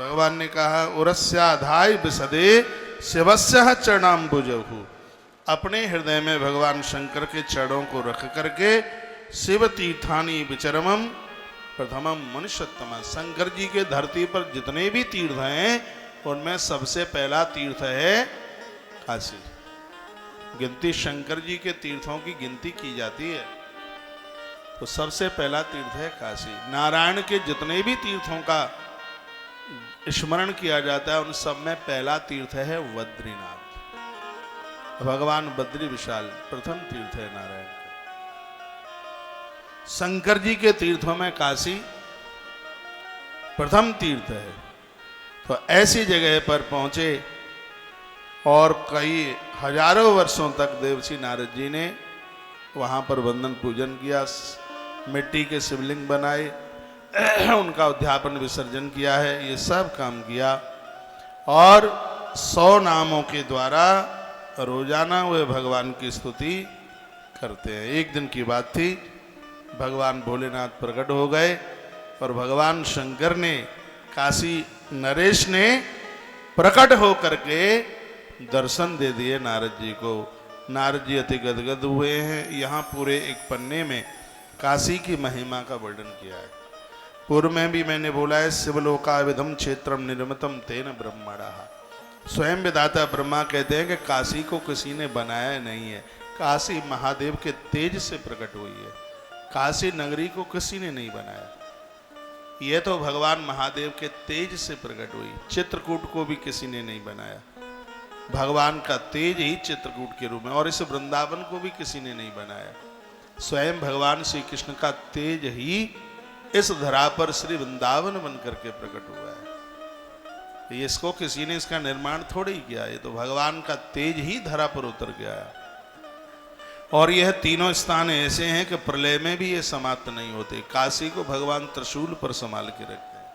भगवान ने कहा उरस्याधाय विशदे शिवस्य चरणाम्बुजहु, अपने हृदय में भगवान शंकर के चरणों को रख करके शिव तीर्थानी विचरमम प्रथमम मनुष्योत्तम, शंकर जी के धरती पर जितने भी तीर्थ हैं उनमें सबसे पहला तीर्थ है काशी। गिनती शंकर जी के तीर्थों की गिनती की जाती है तो सबसे पहला तीर्थ है काशी। नारायण के जितने भी तीर्थों का स्मरण किया जाता है उन सब में पहला तीर्थ है बद्रीनाथ। भगवान बद्री विशाल प्रथम तीर्थ है नारायण का। शंकर जी के तीर्थों में काशी प्रथम तीर्थ है। तो ऐसी जगह पर पहुंचे और कई हजारों वर्षों तक देवर्षि नारद जी ने वहां पर वंदन पूजन किया, मिट्टी के शिवलिंग बनाए, उनका उद्यापन विसर्जन किया है, ये सब काम किया और 100 नामों के द्वारा रोजाना वे भगवान की स्तुति करते हैं। एक दिन की बात थी, भगवान भोलेनाथ प्रकट हो गए और भगवान शंकर ने काशी नरेश ने प्रकट हो करके दर्शन दे दिए नारद जी को। नारद जी अति गदगद हुए हैं। यहाँ पूरे एक पन्ने में काशी की महिमा का वर्णन किया है। पूर्व में भी मैंने बोला है शिवलोका विधम क्षेत्रम निर्मितम तेन ब्रह्मणा। स्वयं विधाता ब्रह्मा कहते हैं कि काशी को किसी ने बनाया नहीं है, काशी महादेव के तेज से प्रकट हुई है। काशी नगरी को किसी ने नहीं बनाया, यह तो भगवान महादेव के तेज से प्रकट हुई। चित्रकूट को भी किसी ने नहीं बनाया, भगवान का तेज ही चित्रकूट के रूप में। और इस वृंदावन को भी किसी ने नहीं बनाया, स्वयं भगवान श्री कृष्ण का तेज ही इस धरा पर श्री वृंदावन बन करके प्रकट हुआ है। इसको किसी ने इसका निर्माण थोड़ी ही किया, ये तो भगवान का तेज ही धरा पर उतर गया। और यह तीनों स्थान ऐसे हैं कि प्रलय में भी ये समाप्त नहीं होते। काशी को भगवान त्रिशूल पर संभाल के रखते हैं,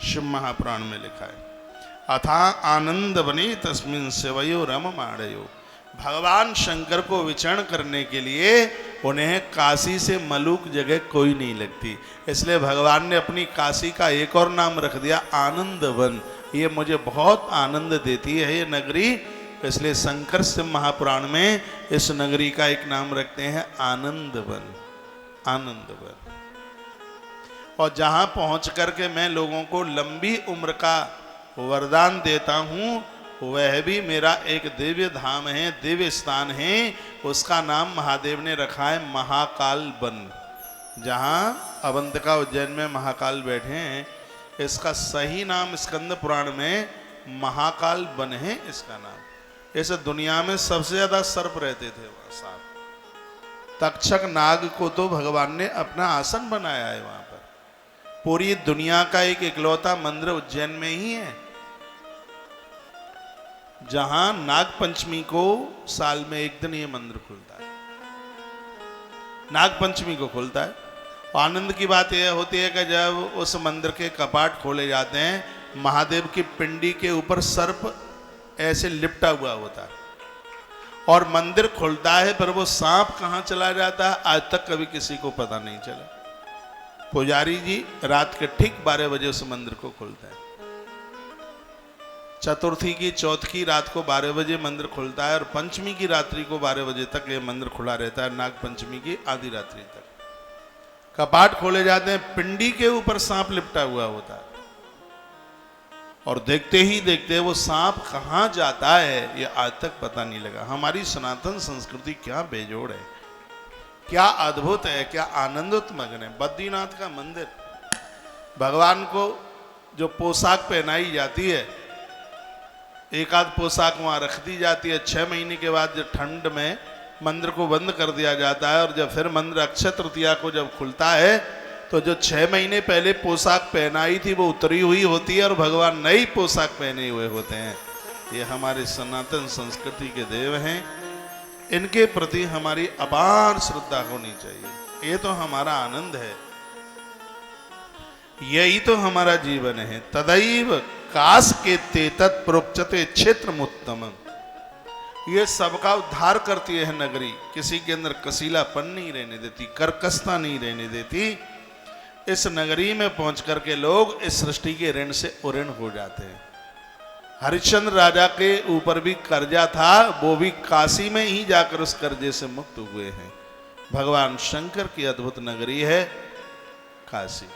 शिव महापुराण में लिखा है। अथा आनंद बने तस्मिन शिवयो रम माणयो। भगवान शंकर को विचरण करने के लिए उन्हें काशी से मलूक जगह कोई नहीं लगती, इसलिए भगवान ने अपनी काशी का एक और नाम रख दिया आनंद वन। ये मुझे बहुत आनंद देती है ये नगरी, इसलिए शंकर शिव महापुराण में इस नगरी का एक नाम रखते हैं आनंद वन। आनंद वन। और जहां पहुंच करके मैं लोगों को लंबी उम्र का वरदान देता हूं, वह भी मेरा एक दिव्य धाम है, दिव्य स्थान है। उसका नाम महादेव ने रखा है महाकाल वन। जहां अवंतिका उज्जैन में महाकाल बैठे हैं, इसका सही नाम स्कंद पुराण में महाकाल वन है इसका नाम। इस दुनिया में सबसे ज्यादा सर्प रहते थे वहां, सांप। तक्षक नाग को तो भगवान ने अपना आसन बनाया है वहां पर। पूरी दुनिया का एक इकलौता मंदिर उज्जैन में ही है जहां नाग पंचमी को साल में एक दिन ये मंदिर खुलता है, नाग पंचमी को खुलता है। आनंद की बात यह होती है कि जब उस मंदिर के कपाट खोले जाते हैं, महादेव की पिंडी के ऊपर सर्प ऐसे लिपटा हुआ होता है और मंदिर खुलता है, पर वो सांप कहाँ चला जाता है आज तक कभी किसी को पता नहीं चला। पुजारी जी रात के ठीक 12 बजे उस मंदिर को खोलता है। चतुर्थी की चौथ की रात को 12 बजे मंदिर खुलता है और पंचमी की रात्रि को 12 बजे तक ये मंदिर खुला रहता है, नाग पंचमी की आधी रात्रि तक। कपाट खोले जाते हैं, पिंडी के ऊपर सांप लिपटा हुआ होता है और देखते ही देखते वो सांप कहाँ जाता है ये आज तक पता नहीं लगा। हमारी सनातन संस्कृति क्या बेजोड़ है, क्या अद्भुत है, क्या आनंदोत्मग्न है। बद्रीनाथ का मंदिर, भगवान को जो पोशाक पहनाई जाती है, एक आध पोशाक वहाँ रख दी जाती है। 6 महीने के बाद जब ठंड में मंदिर को बंद कर दिया जाता है और जब फिर मंदिर अक्षय तृतीया को जब खुलता है तो जो 6 महीने पहले पोशाक पहनाई थी वो उतरी हुई होती है और भगवान नई पोशाक पहने हुए होते हैं। ये हमारे सनातन संस्कृति के देव हैं, इनके प्रति हमारी अपार श्रद्धा होनी चाहिए। ये तो हमारा आनंद है, यही तो हमारा जीवन है। तदैव काश के तेतत प्रोक्चते क्षेत्र मुत्तम। ये सबका उद्धार करती है नगरी, किसी के अंदर कसीलापन नहीं रहने देती, कर्कशता नहीं रहने देती। इस नगरी में पहुंच करके लोग इस सृष्टि के ऋण से उऋण हो जाते हैं। हरिश्चंद्र राजा के ऊपर भी कर्जा था, वो भी काशी में ही जाकर उस कर्जे से मुक्त हुए हैं। भगवान शंकर की अद्भुत नगरी है काशी।